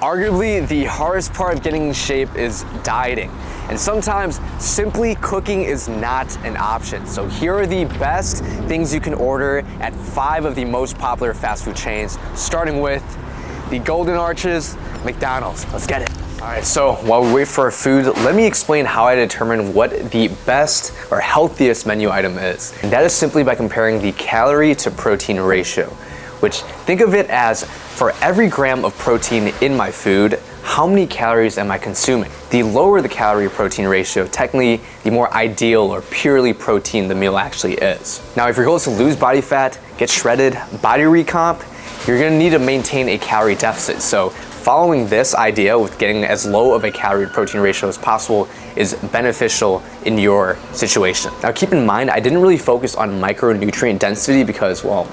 Arguably, the hardest part of getting in shape is dieting. And sometimes simply cooking is not an option. So here are the best things you can order at 5 of the most popular fast food chains, starting with the Golden Arches, McDonald's. Let's get it. All right, so while we wait for our food, let me explain how I determine what the best or healthiest menu item is. And that is simply by comparing the calorie to protein ratio, which think of it as for every gram of protein in my food, how many calories am I consuming? The lower the calorie protein ratio, technically the more ideal or purely protein the meal actually is. Now, if your goal is to lose body fat, get shredded, body recomp, you're gonna need to maintain a calorie deficit. So following this idea with getting as low of a calorie to protein ratio as possible is beneficial in your situation. Now keep in mind, I didn't really focus on micronutrient density because, well,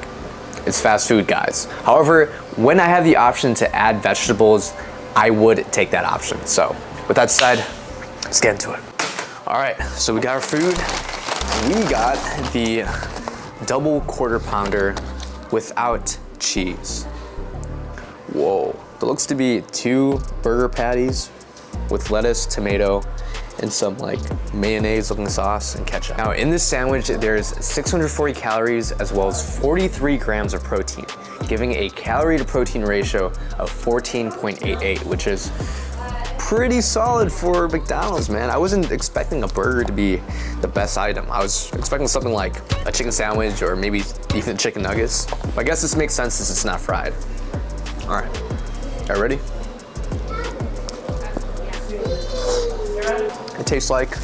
it's fast food, guys. However, when I have the option to add vegetables, I would take that option. So with that said, let's get into it. All right, so we got our food. We got the double quarter pounder without cheese. Whoa, there looks to be 2 burger patties with lettuce, tomato, and some like mayonnaise looking sauce and ketchup. Now in this sandwich, there's 640 calories as well as 43 grams of protein, giving a calorie to protein ratio of 14.88, which is pretty solid for McDonald's, man. I wasn't expecting a burger to be the best item. I was expecting something like a chicken sandwich or maybe even chicken nuggets. But I guess this makes sense since it's not fried. All right, y'all ready? It tastes like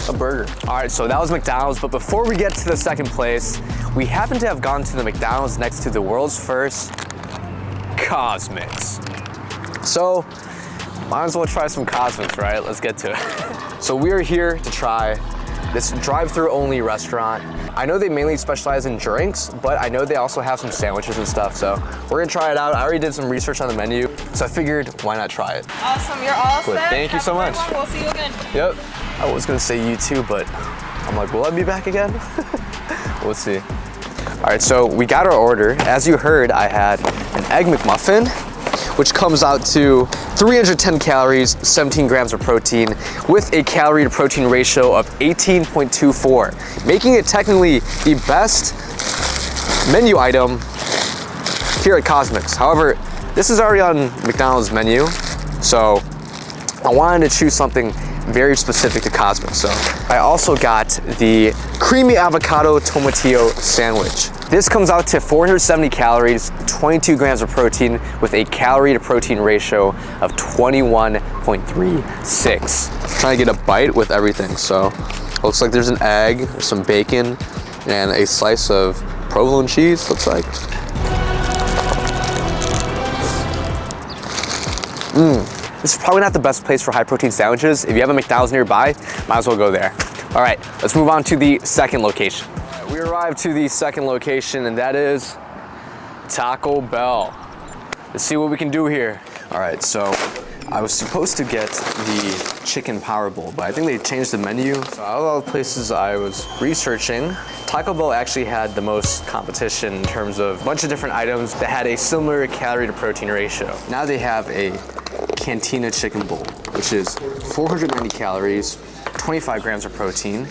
a burger. All right, so that was McDonald's, but before we get to the second place, we happen to have gone to the McDonald's next to the world's first Cosmics. So, might as well try some Cosmics, right? Let's get to it. So we are here to try this drive-through only restaurant. I know they mainly specialize in drinks, but I know they also have some sandwiches and stuff, so we're gonna try it out. I already did some research on the menu, so I figured why not try it. Awesome, you're all set. Thank you so much. We'll see you again. Yep. I was gonna say you too, but I'm like, will I be back again? We'll see. All right, so we got our order. As you heard, I had an Egg McMuffin, which comes out to 310 calories, 17 grams of protein, with a calorie to protein ratio of 18.24, making it technically the best menu item here at Cosmics. However, this is already on McDonald's menu, so I wanted to choose something very specific to Cosmics. So I also got the creamy avocado tomatillo sandwich. This comes out to 470 calories, 22 grams of protein with a calorie to protein ratio of 21.36. Trying to get a bite with everything. So looks like there's an egg, some bacon, and a slice of provolone cheese, looks like. This is probably not the best place for high protein sandwiches. If you have a McDonald's nearby, might as well go there. All right, let's move on to the second location. All right, we arrived to the second location, and that is Taco Bell. Let's see what we can do here. All right, so I was supposed to get the chicken power bowl, but I think they changed the menu. So out of all the places I was researching, Taco Bell actually had the most competition in terms of a bunch of different items that had a similar calorie to protein ratio. Now they have a Cantina chicken bowl, which is 490 calories, 25 grams of protein,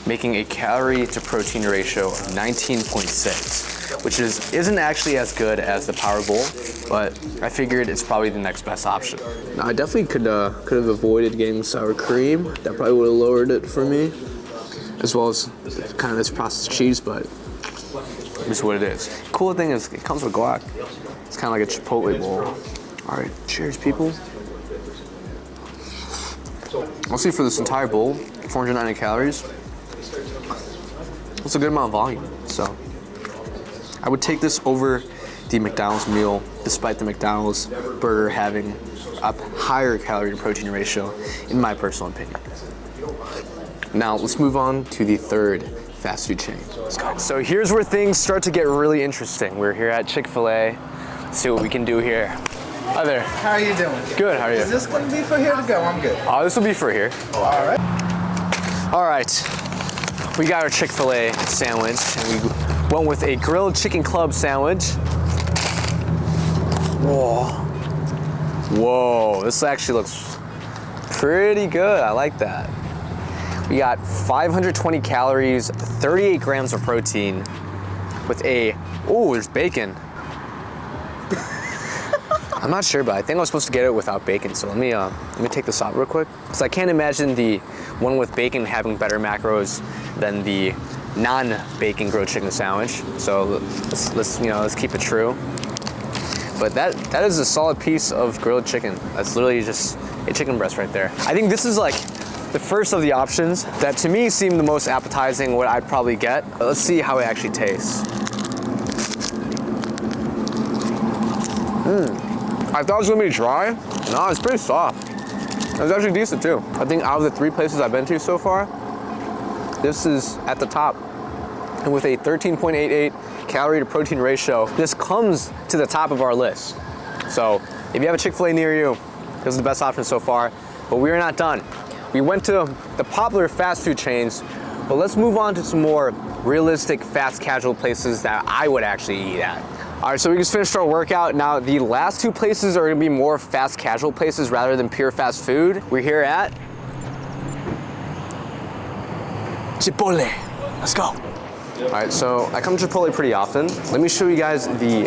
making a calorie to protein ratio of 19.6, which isn't actually as good as the power bowl, but I figured it's probably the next best option. Now, I definitely could have avoided getting sour cream. That probably would have lowered it for me, as well as kind of this processed cheese, but it's what it is. Cool thing is it comes with guac. It's kind of like a Chipotle bowl. All right, cheers, people. Mostly for this entire bowl, 490 calories. That's a good amount of volume, so I would take this over the McDonald's meal, despite the McDonald's burger having a higher calorie to protein ratio, in my personal opinion. Now, let's move on to the third fast food chain. Let's go. So here's where things start to get really interesting. We're here at Chick-fil-A. Let's see what we can do here. Hi there. How are you doing? Good, how are you? Is this going to be for here to go? I'm good. Oh, this will be for here. Oh, all right. All right, we got our Chick-fil-A sandwich, and we went with a grilled chicken club sandwich. Whoa. Whoa, this actually looks pretty good. I like that. We got 520 calories, 38 grams of protein with a, oh, there's bacon. I'm not sure, but I think I was supposed to get it without bacon. So let me take this out real quick. Because I can't imagine the one with bacon having better macros than the non-bacon grilled chicken sandwich. So let's keep it true. But that is a solid piece of grilled chicken. That's literally just a chicken breast right there. I think this is like the first of the options that to me seem the most appetizing, what I'd probably get. But let's see how it actually tastes. I thought it was gonna be dry. No, it's pretty soft. It's actually decent too. I think out of the 3 places I've been to so far, this is at the top. And with a 13.88 calorie to protein ratio, this comes to the top of our list. So if you have a Chick-fil-A near you, this is the best option so far, but we are not done. We went to the popular fast food chains, but let's move on to some more realistic fast casual places that I would actually eat at. All right, so we just finished our workout. Now the last 2 places are gonna be more fast casual places rather than pure fast food. We're here at Chipotle. Let's go. All right, so I come to Chipotle pretty often. Let me show you guys the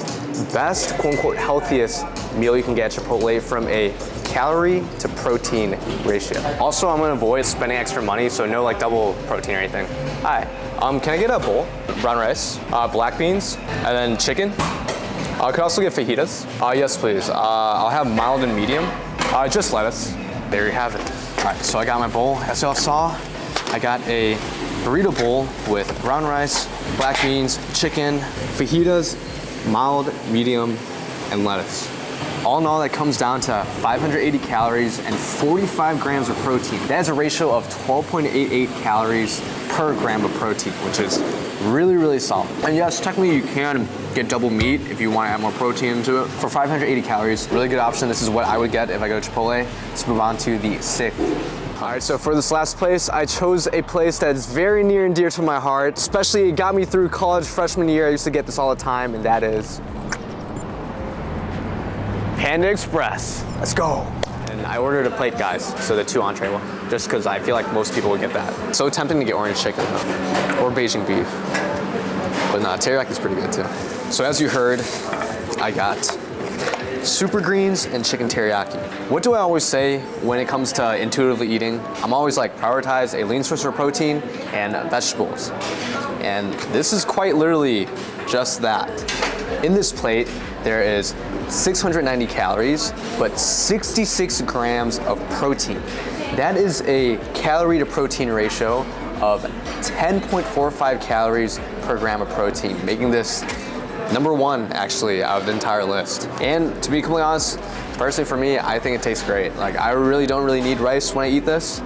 best, quote unquote, healthiest meal you can get at Chipotle from a calorie to protein ratio. Also, I'm gonna avoid spending extra money, so no like double protein or anything. Hi, can I get a bowl? Brown rice, black beans, and then chicken. I could also get fajitas. Yes, please. I'll have mild and medium. Just lettuce. There you have it. All right, so I got my bowl. As y'all saw, I got a burrito bowl with brown rice, black beans, chicken, fajitas, mild, medium, and lettuce. All in all, that comes down to 580 calories and 45 grams of protein. That is a ratio of 12.88 calories per gram of protein, which is really, really solid. And yes, technically you can get double meat if you want to add more protein into it. For 580 calories, really good option. This is what I would get if I go to Chipotle. Let's move on to the 6th. All right, so for this last place, I chose a place that's very near and dear to my heart. Especially it got me through college freshman year. I used to get this all the time, and that is Panda Express. Let's go. And I ordered a plate, guys, so the 2 entree one, just because I feel like most people would get that. So tempting to get orange chicken or Beijing beef. But nah, teriyaki is pretty good too. So as you heard, I got super greens and chicken teriyaki. What do I always say when it comes to intuitively eating? I'm always like, prioritize a lean source of protein and vegetables. And this is quite literally just that. In this plate, there is 690 calories, but 66 grams of protein. That is a calorie to protein ratio of 10.45 calories per gram of protein, making this number 1 actually out of the entire list. And to be completely honest, personally for me, I think it tastes great. Like I really don't need rice when I eat this.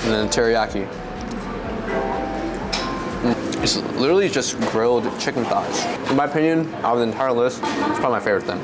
And then teriyaki. It's literally just grilled chicken thighs. In my opinion, out of the entire list, it's probably my favorite thing.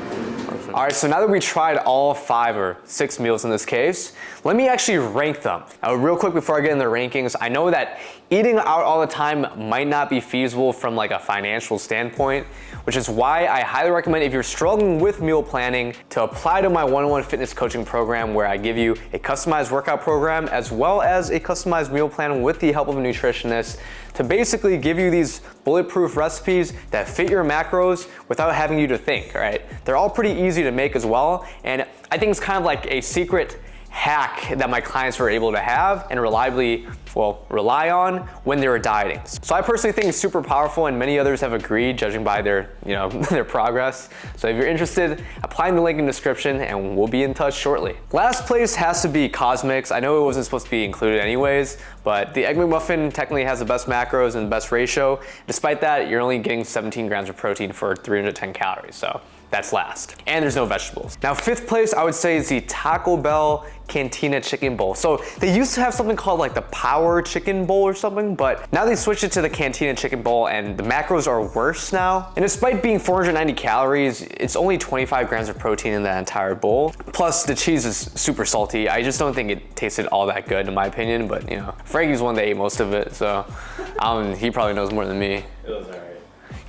All right, so now that we tried all 5 or 6 meals in this case, let me actually rank them. Now, real quick before I get into the rankings, I know that eating out all the time might not be feasible from like a financial standpoint, which is why I highly recommend if you're struggling with meal planning to apply to my one-on-one fitness coaching program where I give you a customized workout program as well as a customized meal plan with the help of a nutritionist to basically give you these bulletproof recipes that fit your macros without having you to think, all right? They're all pretty easy to make as well, and I think it's kind of like a secret hack that my clients were able to have and reliably, well, rely on when they were dieting. So I personally think it's super powerful and many others have agreed judging by their, their progress. So if you're interested, apply in the link in the description and we'll be in touch shortly. Last place has to be Cosmix. I know it wasn't supposed to be included anyways, but the Egg McMuffin technically has the best macros and the best ratio. Despite that, you're only getting 17 grams of protein for 310 calories. So that's last. And there's no vegetables. Now, 5th place, I would say is the Taco Bell Cantina Chicken Bowl. So they used to have something called like the Power Chicken Bowl or something, but now they switched it to the Cantina Chicken Bowl and the macros are worse now. And despite being 490 calories, it's only 25 grams of protein in that entire bowl. Plus the cheese is super salty. I just don't think it tasted all that good in my opinion, but Frankie's one that ate most of it, so he probably knows more than me. It was alright.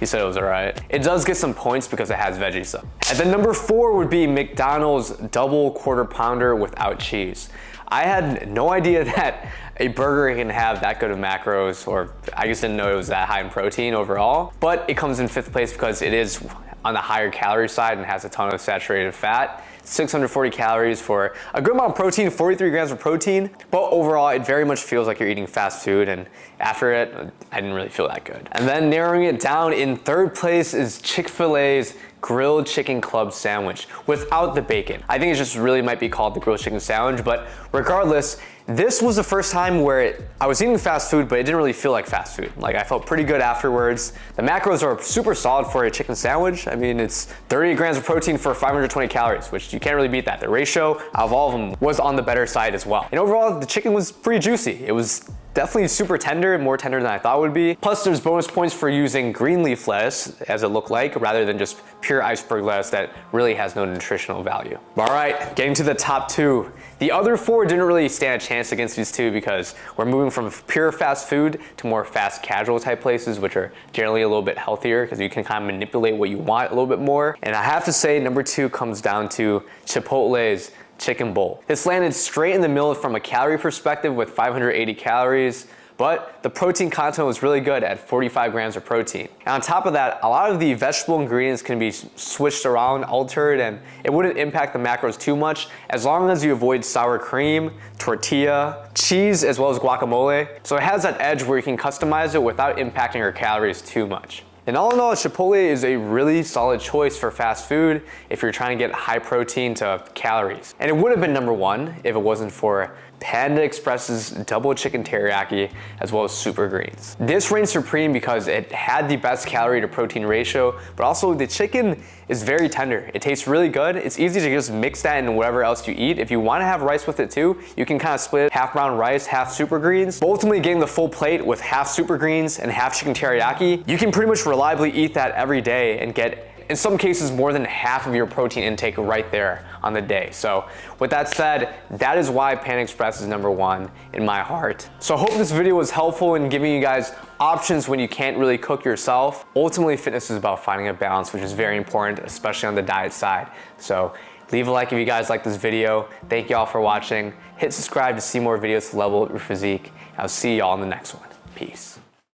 He said it was all right. It does get some points because it has veggie stuff. And then number 4 would be McDonald's double quarter pounder without cheese. I had no idea that a burger can have that good of macros, or I just didn't know it was that high in protein overall, but it comes in 5th place because it is on the higher calorie side and has a ton of saturated fat. 640 calories for a good amount of protein, 43 grams of protein, but overall it very much feels like you're eating fast food, and after it, I didn't really feel that good. And then narrowing it down, in 3rd place is Chick-fil-A's grilled chicken club sandwich without the bacon. I think it just really might be called the grilled chicken sandwich, but regardless, this was the first time where I was eating fast food, but it didn't really feel like fast food. Like, I felt pretty good afterwards. The macros are super solid for a chicken sandwich. I mean, it's 30 grams of protein for 520 calories, which you can't really beat that. The ratio out of all of them was on the better side as well. And overall, the chicken was pretty juicy. It was definitely super tender, more tender than I thought it would be. Plus, there's bonus points for using green leaf lettuce, as it looked like, rather than just pure iceberg lettuce that really has no nutritional value. All right, getting to the top 2. The other 4 didn't really stand a chance against these 2 because we're moving from pure fast food to more fast casual type places, which are generally a little bit healthier because you can kind of manipulate what you want a little bit more. And I have to say, number 2 comes down to Chipotle's chicken bowl. This landed straight in the middle from a calorie perspective with 580 calories, but the protein content was really good at 45 grams of protein. And on top of that, a lot of the vegetable ingredients can be switched around, altered, and it wouldn't impact the macros too much as long as you avoid sour cream, tortilla, cheese, as well as guacamole. So it has that edge where you can customize it without impacting your calories too much. And all in all, Chipotle is a really solid choice for fast food if you're trying to get high protein to calories. And it would have been number 1 if it wasn't for Panda Express's double chicken teriyaki, as well as super greens. This reigned supreme because it had the best calorie to protein ratio, but also the chicken is very tender. It tastes really good. It's easy to just mix that in whatever else you eat. If you want to have rice with it too, you can kind of split half brown rice, half super greens. But ultimately, getting the full plate with half super greens and half chicken teriyaki, you can pretty much reliably eat that every day and get, in some cases, more than half of your protein intake right there on the day. So with that said, that is why Panda Express is number 1 in my heart. So I hope this video was helpful in giving you guys options when you can't really cook yourself. Ultimately, fitness is about finding a balance, which is very important, especially on the diet side. So leave a like if you guys like this video. Thank you all for watching. Hit subscribe to see more videos to level up your physique. I'll see y'all in the next one. Peace.